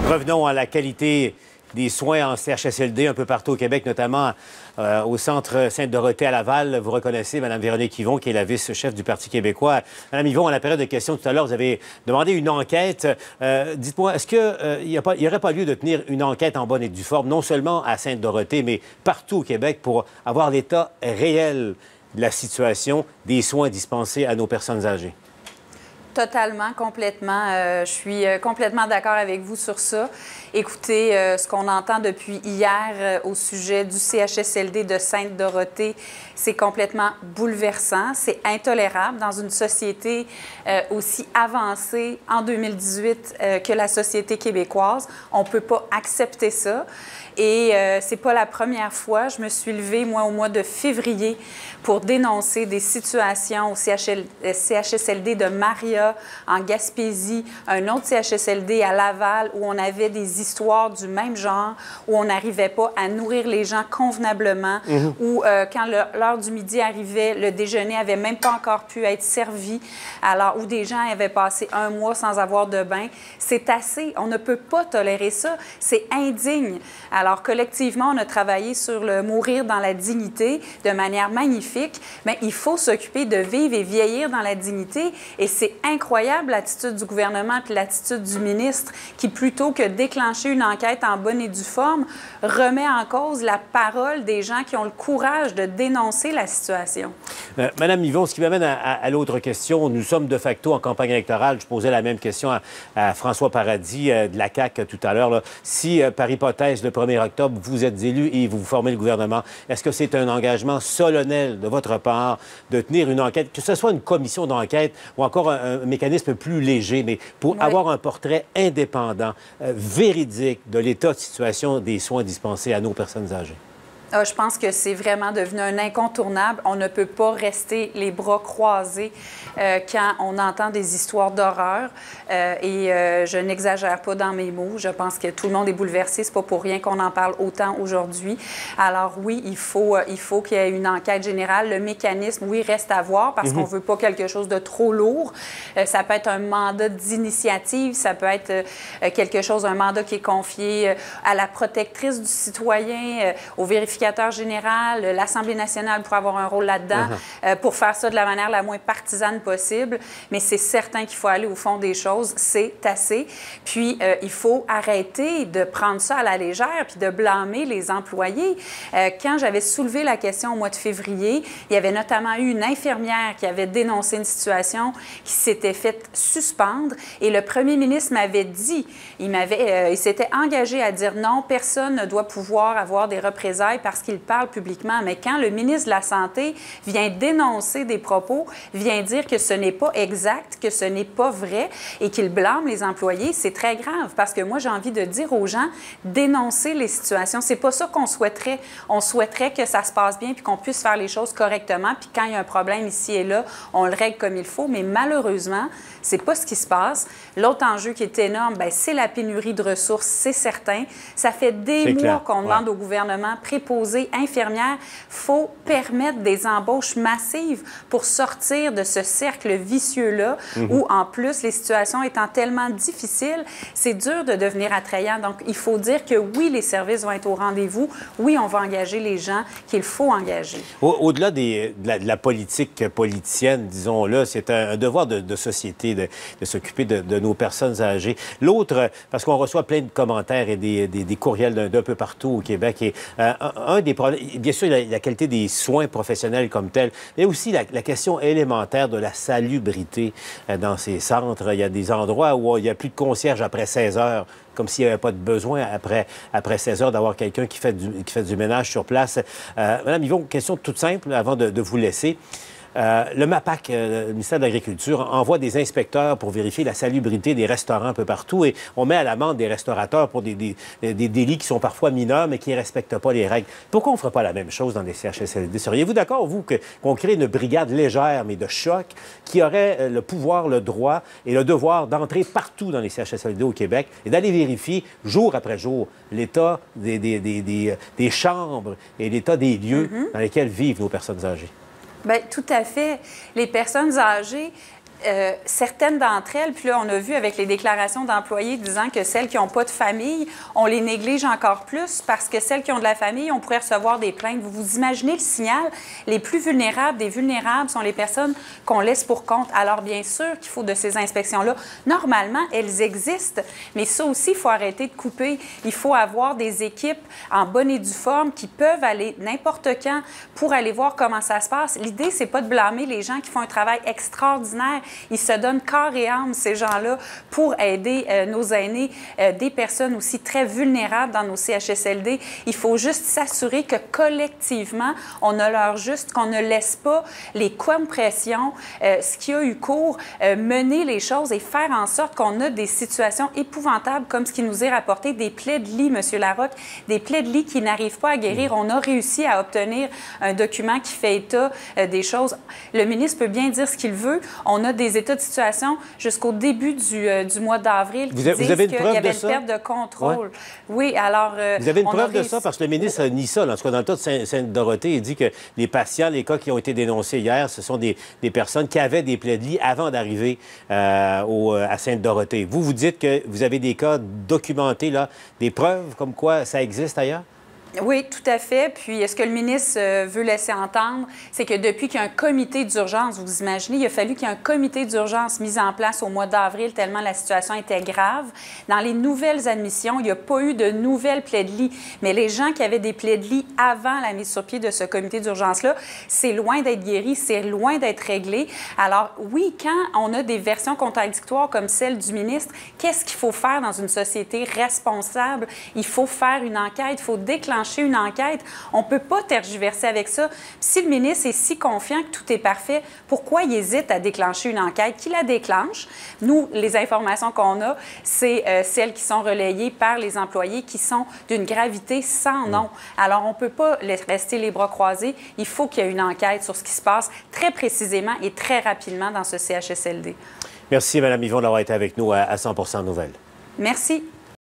Revenons à la qualité des soins en CHSLD un peu partout au Québec, notamment au centre Sainte-Dorothée à Laval. Vous reconnaissez Mme Véronique Yvon, qui est la vice-chef du Parti québécois. Mme Yvon, à la période de questions tout à l'heure, vous avez demandé une enquête. Dites-moi, est-ce qu'il n'y aurait pas lieu de tenir une enquête en bonne et due forme, non seulement à Sainte-Dorothée, mais partout au Québec, pour avoir l'état réel de la situation des soins dispensés à nos personnes âgées? Totalement, complètement. Je suis complètement d'accord avec vous sur ça. Écoutez, ce qu'on entend depuis hier au sujet du CHSLD de Sainte-Dorothée, c'est complètement bouleversant. C'est intolérable dans une société aussi avancée en 2018 que la société québécoise. On ne peut pas accepter ça. Et c'est pas la première fois. Je me suis levée, moi, au mois de février pour dénoncer des situations au CHSLD de Maria, en Gaspésie, un autre CHSLD à Laval, où on avait des histoires du même genre, où on n'arrivait pas à nourrir les gens convenablement, où quand l'heure du midi arrivait, le déjeuner n'avait même pas encore pu être servi, alors où des gens avaient passé un mois sans avoir de bain. C'est assez. On ne peut pas tolérer ça. C'est indigne. Alors, collectivement, on a travaillé sur le mourir dans la dignité de manière magnifique, mais il faut s'occuper de vivre et vieillir dans la dignité. Et c'est incroyable l'attitude du gouvernement et l'attitude du ministre qui, plutôt que déclencher une enquête en bonne et due forme, remet en cause la parole des gens qui ont le courage de dénoncer la situation. Madame Yvon, ce qui m'amène à l'autre question. Nous sommes de facto en campagne électorale. Je posais la même question à François Paradis de la CAQ tout à l'heure. Si, par hypothèse, le 1er octobre, vous êtes élu et vous formez le gouvernement, est-ce que c'est un engagement solennel de votre part de tenir une enquête, que ce soit une commission d'enquête ou encore un mécanisme plus léger, mais pour avoir un portrait indépendant, véridique de l'état de situation des soins dispensés à nos personnes âgées? Je pense que c'est vraiment devenu un incontournable. On ne peut pas rester les bras croisés quand on entend des histoires d'horreur. Je n'exagère pas dans mes mots. Je pense que tout le monde est bouleversé. C'est pas pour rien qu'on en parle autant aujourd'hui. Alors oui, il faut qu'il y ait une enquête générale. Le mécanisme, oui, reste à voir parce qu'on veut pas quelque chose de trop lourd. Ça peut être un mandat d'initiative. Ça peut être quelque chose, un mandat qui est confié à la protectrice du citoyen, au vérificateur général, l'Assemblée nationale pour avoir un rôle là-dedans, pour faire ça de la manière la moins partisane possible. Mais c'est certain qu'il faut aller au fond des choses. C'est assez. Puis, il faut arrêter de prendre ça à la légère puis de blâmer les employés. Quand j'avais soulevé la question au mois de février, il y avait notamment eu une infirmière qui avait dénoncé une situation qui s'était faite suspendre et le premier ministre m'avait dit, il s'était engagé à dire non, personne ne doit pouvoir avoir des représailles parce qu'il parle publiquement. Mais quand le ministre de la Santé vient dénoncer des propos, vient dire que ce n'est pas exact, que ce n'est pas vrai et qu'il blâme les employés, c'est très grave parce que moi, j'ai envie de dire aux gens, dénoncer les situations. C'est pas ça qu'on souhaiterait. On souhaiterait que ça se passe bien puis qu'on puisse faire les choses correctement puis quand il y a un problème ici et là, on le règle comme il faut. Mais malheureusement, c'est pas ce qui se passe. L'autre enjeu qui est énorme, c'est la pénurie de ressources, c'est certain. Ça fait des mois qu'on demande au gouvernement préposé, infirmières, faut permettre des embauches massives pour sortir de ce cercle vicieux-là où, en plus, les situations étant tellement difficiles, c'est dur de devenir attrayant. Donc, il faut dire que oui, les services vont être au rendez-vous. Oui, on va engager les gens qu'il faut engager. Au-delà de la politique politicienne, disons-le, c'est un devoir de société de s'occuper de nos personnes âgées. L'autre, parce qu'on reçoit plein de commentaires et des courriels d'un peu partout au Québec, et un des problèmes, bien sûr, la qualité des soins professionnels comme tels, mais aussi la question élémentaire de la salubrité dans ces centres. Il y a des endroits où il n'y a plus de concierge après 16 heures, comme s'il n'y avait pas de besoin après 16 heures d'avoir quelqu'un qui fait du ménage sur place. Madame Yvon, question toute simple avant de vous laisser. Le MAPAC, le ministère de l'Agriculture, envoie des inspecteurs pour vérifier la salubrité des restaurants un peu partout et on met à l'amende des restaurateurs pour des délits qui sont parfois mineurs mais qui ne respectent pas les règles. Pourquoi on ne ferait pas la même chose dans les CHSLD? Seriez-vous d'accord, vous, qu'on crée une brigade légère mais de choc qui aurait le pouvoir, le droit et le devoir d'entrer partout dans les CHSLD au Québec et d'aller vérifier jour après jour l'état des chambres et l'état des lieux dans lesquels vivent nos personnes âgées? Bien, tout à fait. Les personnes âgées, Certaines d'entre elles, puis là, on a vu avec les déclarations d'employés disant que celles qui n'ont pas de famille, on les néglige encore plus parce que celles qui ont de la famille, on pourrait recevoir des plaintes. Vous vous imaginez le signal? Les plus vulnérables des vulnérables sont les personnes qu'on laisse pour compte. Alors, bien sûr qu'il faut de ces inspections-là. Normalement, elles existent, mais ça aussi, il faut arrêter de couper. Il faut avoir des équipes en bonne et due forme qui peuvent aller n'importe quand pour aller voir comment ça se passe. L'idée, c'est pas de blâmer les gens qui font un travail extraordinaire. Ils se donnent corps et âme, ces gens-là, pour aider nos aînés, des personnes aussi très vulnérables dans nos CHSLD. Il faut juste s'assurer que collectivement, on a l'heure juste, qu'on ne laisse pas les compressions, ce qui a eu cours, mener les choses et faire en sorte qu'on a des situations épouvantables comme ce qui nous est rapporté, des plaies de lit, M. Larocque, des plaies de lit qui n'arrivent pas à guérir. On a réussi à obtenir un document qui fait état des choses. Le ministre peut bien dire ce qu'il veut. On a des états de situation jusqu'au début du mois d'avril qui disent qu'il y avait une perte de contrôle. Oui, alors... Vous avez une preuve de ça? Parce que le ministre nie ça. En tout cas, dans le cas de Sainte-Dorothée, il dit que les patients, les cas qui ont été dénoncés hier, ce sont des personnes qui avaient des plaies de lit avant d'arriver à Sainte-Dorothée. Vous dites que vous avez des cas documentés, là, des preuves comme quoi ça existe ailleurs? Oui, tout à fait. Puis, ce que le ministre veut laisser entendre, c'est que depuis qu'il y a un comité d'urgence, vous imaginez, il a fallu qu'il y ait un comité d'urgence mis en place au mois d'avril, tellement la situation était grave. Dans les nouvelles admissions, il n'y a pas eu de nouvelles plaies de lit. Mais les gens qui avaient des plaies de lit avant la mise sur pied de ce comité d'urgence-là, c'est loin d'être guéri, c'est loin d'être réglé. Alors, oui, quand on a des versions contradictoires comme celle du ministre, qu'est-ce qu'il faut faire dans une société responsable? Il faut faire une enquête, il faut déclencher une enquête. On ne peut pas tergiverser avec ça. Puis si le ministre est si confiant que tout est parfait, pourquoi il hésite à déclencher une enquête? Qui la déclenche? Nous, les informations qu'on a, c'est celles qui sont relayées par les employés qui sont d'une gravité sans nom. Alors, on ne peut pas rester les bras croisés. Il faut qu'il y ait une enquête sur ce qui se passe très précisément et très rapidement dans ce CHSLD. Merci, Mme Yvon, d'avoir été avec nous à 100% Nouvelles. Merci.